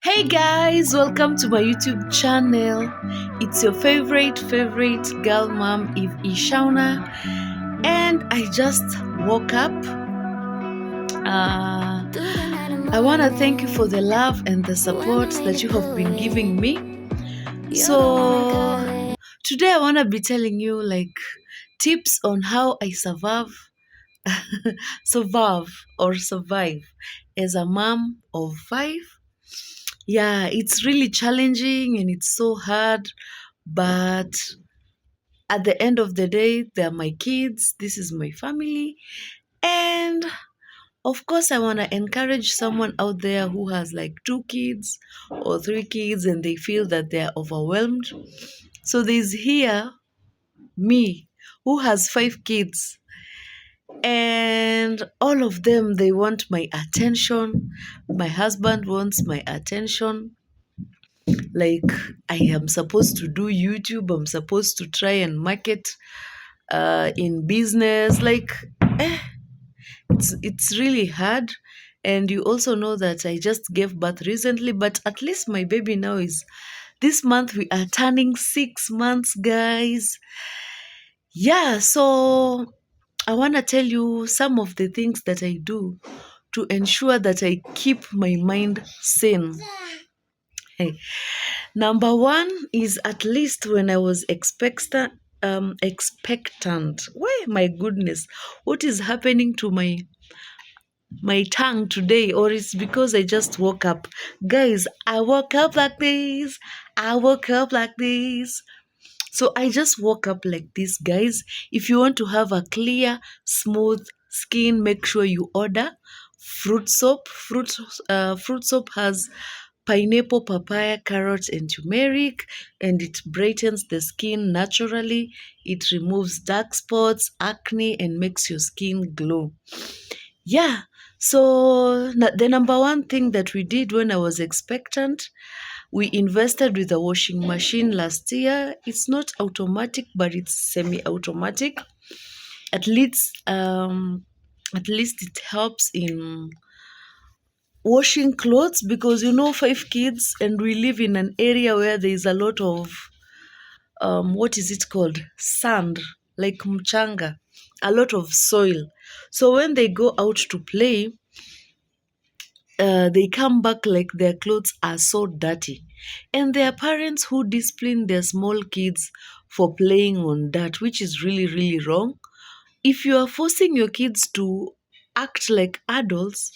Hey guys, welcome to my YouTube channel. It's your favorite girl mom Eve Ishauna, and I just woke up. I want to thank you for the love and the support that you have been giving me. So today I want to be telling you tips on how I survive as a mom of five. Yeah, it's really challenging and it's so hard, but at the end of the day, they're my kids, this is my family, and of course, I want to encourage someone out there who has like two kids or three kids and they feel that they're overwhelmed. So there's here me who has five kids, and all of them they want my attention. My husband wants my attention. Like, I am supposed to do YouTube, I'm supposed to try and market in business. It's really hard. And you also know that I just gave birth recently, but at least my baby now is this month we are turning 6 months, guys. Yeah, so I want to tell you some of the things that I do to ensure that I keep my mind sane. Hey, number one is, at least when I was expectant. Why, my goodness, what is happening to my tongue today? Or it's because I just woke up. Guys, I woke up like this. I woke up like this. So I just woke up like this, guys. If you want to have a clear, smooth skin, make sure you order fruit soap. Fruit soap has pineapple, papaya, carrot, and turmeric, and it brightens the skin naturally. It removes dark spots, acne, and makes your skin glow. Yeah. So the number one thing that we did when I was expectant, we invested with a washing machine last year. It's not automatic, but it's semi-automatic. At least, it helps in washing clothes, because five kids and we live in an area where there is a lot of what is it called, sand, like mchanga, a lot of soil. So when they go out to play, they come back like their clothes are so dirty, and there are parents who discipline their small kids for playing on dirt, which is really really wrong. If you are forcing your kids to act like adults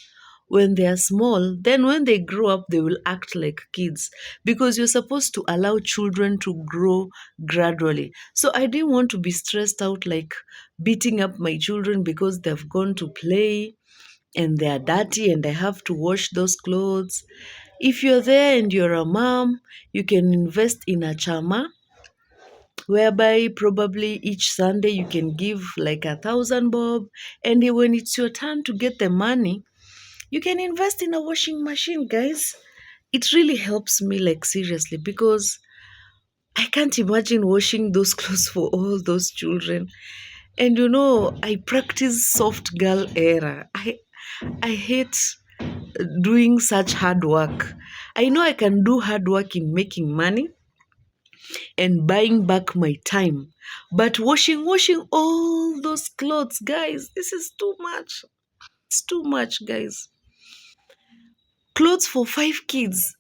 when they are small, then when they grow up, they will act like kids, because you're supposed to allow children to grow gradually. So I didn't want to be stressed out, like beating up my children because they've gone to play and they are dirty and I have to wash those clothes. If you're there and you're a mom, you can invest in a chama, whereby probably each Sunday you can give like 1,000 bob, and when it's your turn to get the money, you can invest in a washing machine, guys. It really helps me, like seriously, because I can't imagine washing those clothes for all those children. And I practice soft girl era. I hate doing such hard work. I know I can do hard work in making money and buying back my time. But washing all those clothes, guys, this is too much. It's too much, guys. Clothes for five kids,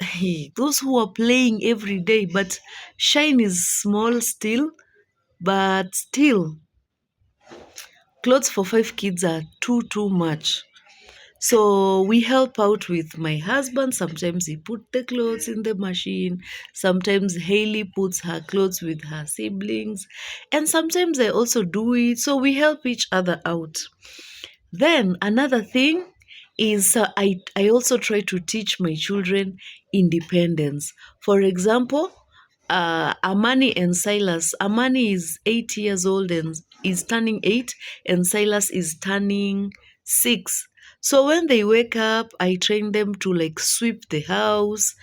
those who are playing every day, but Shine is small still, but still, clothes for five kids are too much. So we help out with my husband. Sometimes he put the clothes in the machine. Sometimes Haley puts her clothes with her siblings. And sometimes I also do it. So we help each other out. Then another thing is, I also try to teach my children independence. For example, Amani and Silas. Amani is 8 years old and is turning 8, and Silas is turning 6. So when they wake up, I train them to like sweep the house,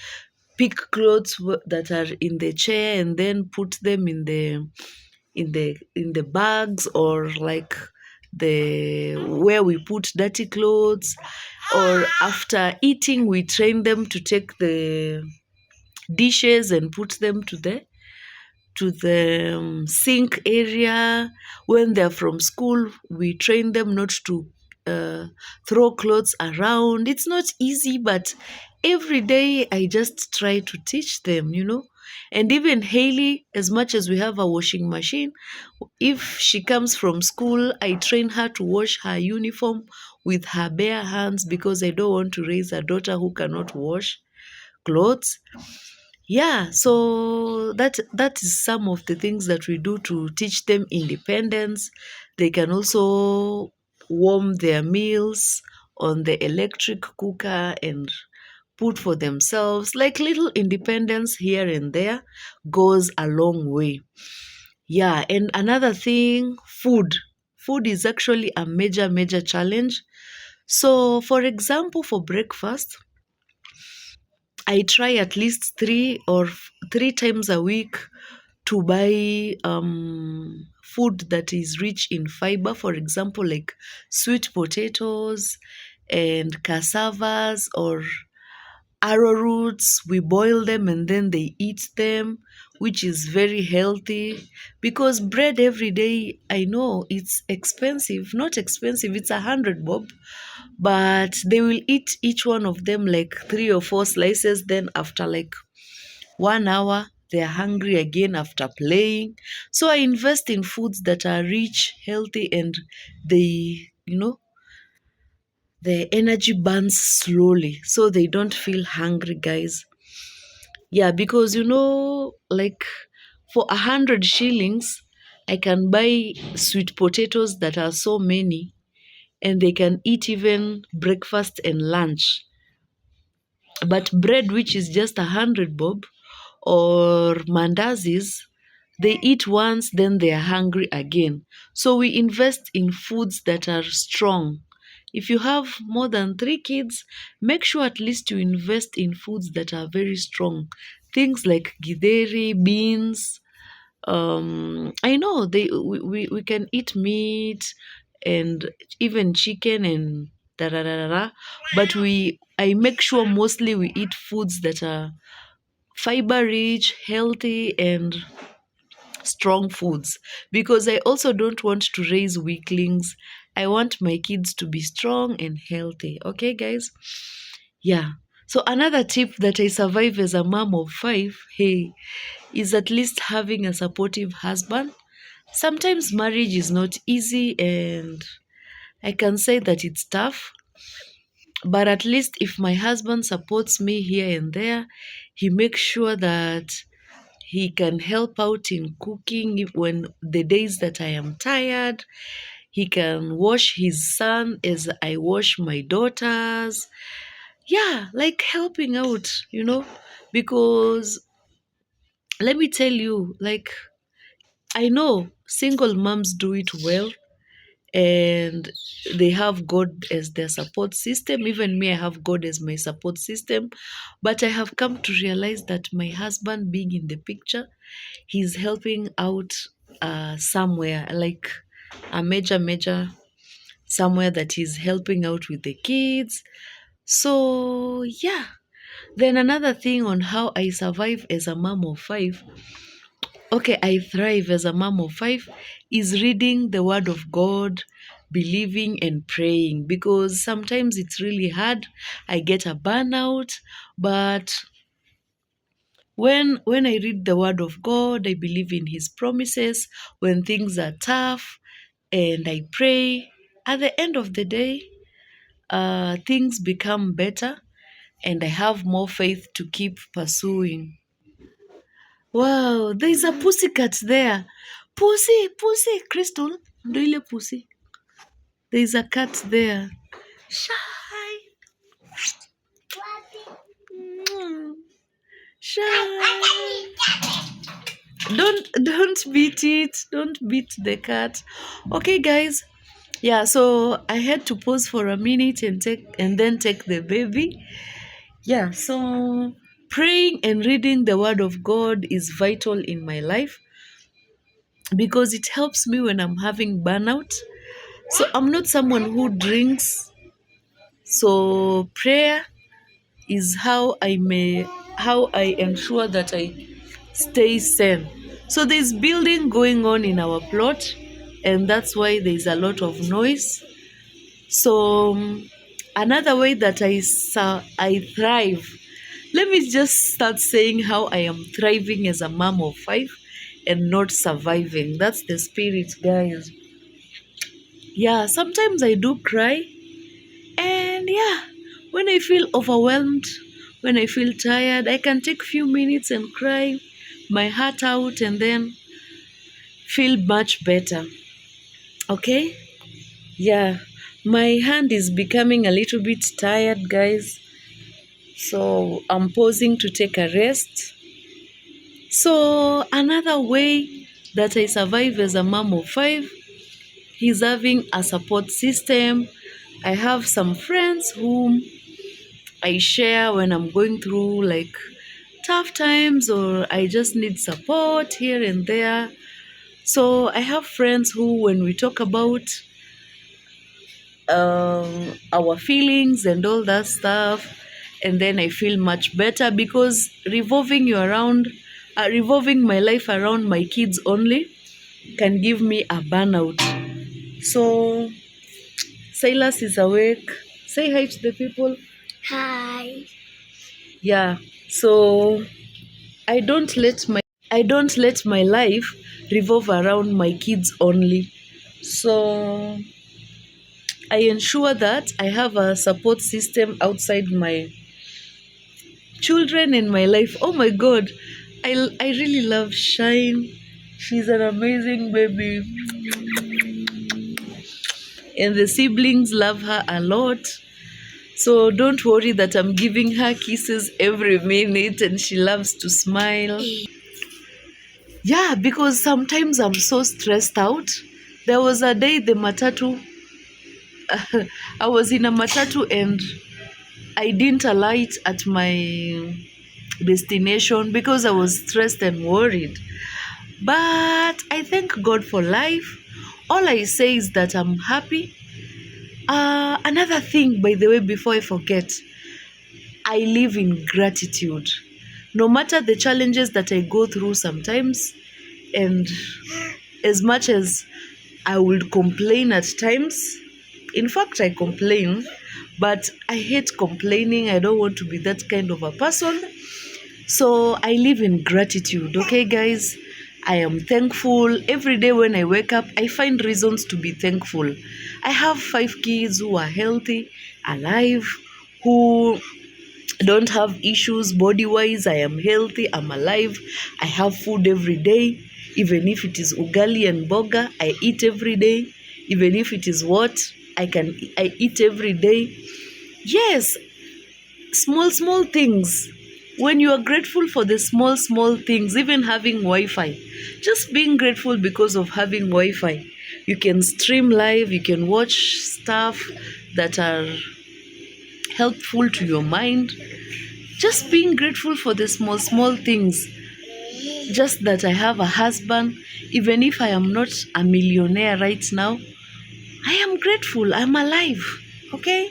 pick clothes that are in the chair, and then put them in the bags, or like the where we put dirty clothes, or after eating we train them to take the dishes and put them to the sink area. When they're from school, we train them not to uh, throw clothes around. It's not easy, but every day I just try to teach them. And even Haley, as much as we have a washing machine, if she comes from school, I train her to wash her uniform with her bare hands because I don't want to raise a daughter who cannot wash clothes. Yeah, so that is some of the things that we do to teach them independence. They can also warm their meals on the electric cooker and put for themselves. Like little independence here and there goes a long way. Yeah, and another thing, food. Food is actually a major, major challenge. So, for example, for breakfast, I try at least 3 times a week to buy food that is rich in fiber. For example, like sweet potatoes and cassavas or arrowroots. We boil them and then they eat them, which is very healthy. Because bread every day, I know it's expensive. Not expensive, it's 100 bob, but they will eat each one of them like 3 or 4 slices. Then after like 1 hour, they're hungry again after playing. So I invest in foods that are rich, healthy, and they, the energy burns slowly so they don't feel hungry, guys. Yeah, because like for 100 shillings, I can buy sweet potatoes that are so many, and they can eat even breakfast and lunch. But bread, which is just 100 bob, or mandazis, they eat once, then they are hungry again. So we invest in foods that are strong. If you have more than 3 kids, make sure at least you invest in foods that are very strong. Things like githeri, beans. I know we can eat meat and even chicken and da da da da da, but I make sure mostly we eat foods that are fiber rich, healthy, and strong foods, because I also don't want to raise weaklings. I want my kids to be strong and healthy. Okay, guys? Yeah. So another tip that I survive as a mom of five, hey, is at least having a supportive husband. Sometimes marriage is not easy, and I can say that it's tough, but at least if my husband supports me here and there, he makes sure that he can help out in cooking when the days that I am tired. He can wash his son as I wash my daughters. Yeah, like helping out, because let me tell you, like, I know single moms do it well, and they have God as their support system. Even me, I have God as my support system. But I have come to realize that my husband being in the picture, he's helping out somewhere, like a major, major somewhere that he's helping out with the kids. So, yeah. Then another thing on how I survive as a mom of five, okay, I thrive as a mom of five, is reading the word of God, believing and praying, because sometimes it's really hard. I get a burnout, but when I read the word of God, I believe in his promises when things are tough, and I pray. At the end of the day, things become better, and I have more faith to keep pursuing. Wow, there's a pussycat there. Pussy, pussy, Crystal. Ndo ile pussy. There's a cat there. Shy. Mm, Shy. Don't beat it. Don't beat the cat. Okay, guys. Yeah, so I had to pause for a minute and then take the baby. Yeah, so praying and reading the word of God is vital in my life because it helps me when I'm having burnout. So I'm not someone who drinks. So prayer is how I ensure that I stay sane. So there's building going on in our plot, and that's why there's a lot of noise. So another way that I thrive. Let me just start saying how I am thriving as a mom of five and not surviving. That's the spirit, guys. Yeah, sometimes I do cry. And yeah, when I feel overwhelmed, when I feel tired, I can take few minutes and cry my heart out and then feel much better. Okay? Yeah. My hand is becoming a little bit tired, guys. So I'm pausing to take a rest. So another way that I survive as a mom of five is having a support system. I have some friends whom I share when I'm going through like tough times or I just need support here and there. So I have friends who, when we talk about our feelings and all that stuff, and then I feel much better because revolving my life around my kids only can give me a burnout. So Silas is awake. Say hi to the people. Hi. Yeah. So I don't let my life revolve around my kids only. So I ensure that I have a support system outside my children in my life. Oh my god. I really love Shine. She's an amazing baby. And the siblings love her a lot. So don't worry that I'm giving her kisses every minute and she loves to smile. Yeah, because sometimes I'm so stressed out. There was a day the matatu, I was in a matatu and I didn't alight at my destination because I was stressed and worried. But I thank God for life. All I say is that I'm happy. Another thing, by the way, before I forget, I live in gratitude. No matter the challenges that I go through sometimes, and as much as I would complain at times, in fact, I complain, but I hate complaining. I don't want to be that kind of a person. So I live in gratitude, okay, guys? I am thankful. Every day when I wake up, I find reasons to be thankful. I have 5 kids who are healthy, alive, who don't have issues body wise. I am healthy, I'm alive, I have food every day. Even if it is ugali and boga, I eat every day. Even if it is what I eat every day. Yes, small things. When you are grateful for the small things, even having Wi-Fi, just being grateful because of having Wi-Fi, you can stream live, you can watch stuff that are helpful to your mind. Just being grateful for the small things. Just that I have a husband, even if I am not a millionaire right now, I am grateful. I'm alive. Okay?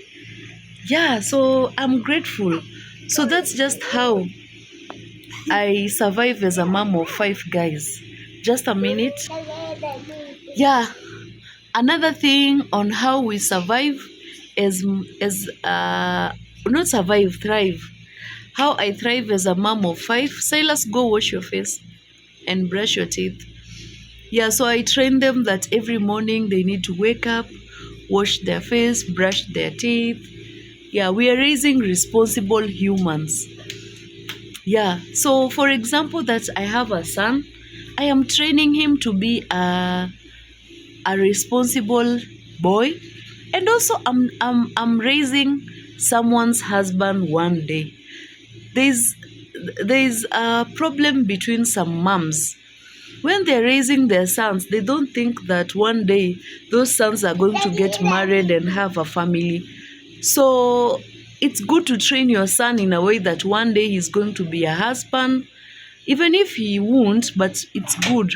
Yeah, so I'm grateful. So that's just how I survive as a mom of 5 guys. Just a minute. Yeah, another thing on how we survive is not survive, thrive. How I thrive as a mom of 5. Silas, go wash your face and brush your teeth. Yeah, so I train them that every morning they need to wake up, wash their face, brush their teeth. Yeah, we are raising responsible humans. Yeah, so for example, that I have a son, I am training him to be a responsible boy, and also I'm raising someone's husband one day. There's there's a problem between some moms. When they're raising their sons, they don't think that one day those sons are going to get married and have a family. So it's good to train your son in a way that one day he's going to be a husband, even if he won't, but it's good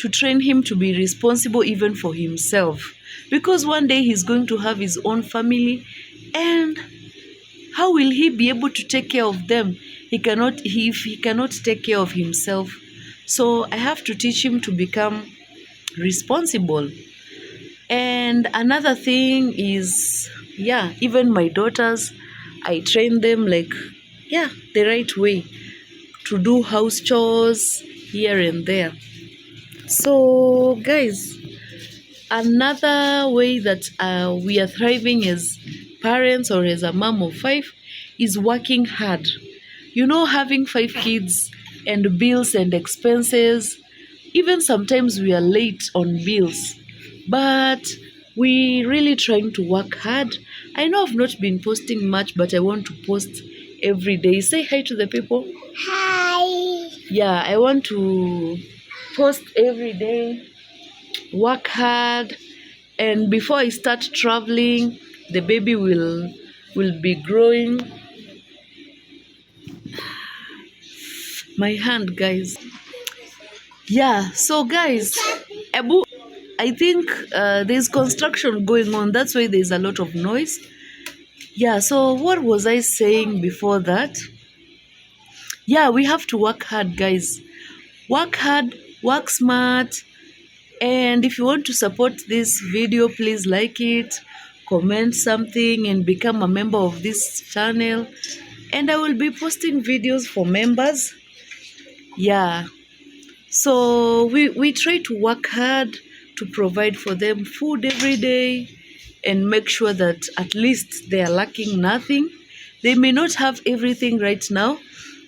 to train him to be responsible even for himself, because one day he's going to have his own family, and how will he be able to take care of them? If he cannot take care of himself. So I have to teach him to become responsible. And another thing is, yeah, even my daughters, I train them like, yeah, the right way to do house chores here and there. So, guys, another way that we are thriving as parents or as a mom of 5 is working hard. You know, having 5 kids and bills and expenses, even sometimes we are late on bills, but we really trying to work hard. I know I've not been posting much, but I want to post every day. Say hi to the people. Hi. Yeah, I want to post every day, work hard, and before I start traveling, the baby will be growing. My hand, guys. Yeah, so guys, Abu, I think there's construction going on. That's why there's a lot of noise. Yeah, so what was I saying before that? Yeah, we have to work hard, guys. Work hard, work smart. And if you want to support this video, please like it, comment something, and become a member of this channel. And I will be posting videos for members. Yeah. So we try to work hard to provide for them food every day and make sure that at least they are lacking nothing. They may not have everything right now,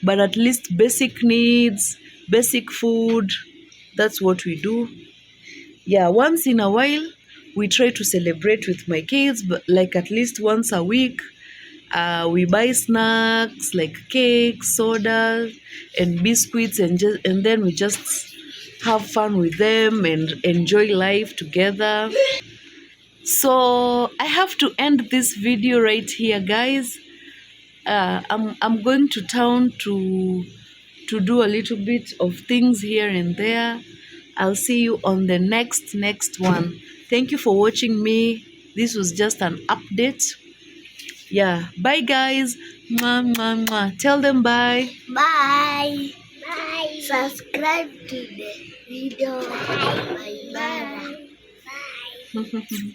but at least basic needs, basic food, that's what we do. Yeah, once in a while, we try to celebrate with my kids, but like at least once a week. We buy snacks like cakes, soda, and biscuits, and then we just have fun with them and enjoy life together. So I have to end this video right here, guys. I'm going to town to do a little bit of things here and there. I'll see you on the next one. Thank you for watching me. This was just an update. Yeah, bye guys. Mwah, mwah, mwah. Tell them bye. Bye. Bye. Subscribe to the video. Bye. Bye. Bye.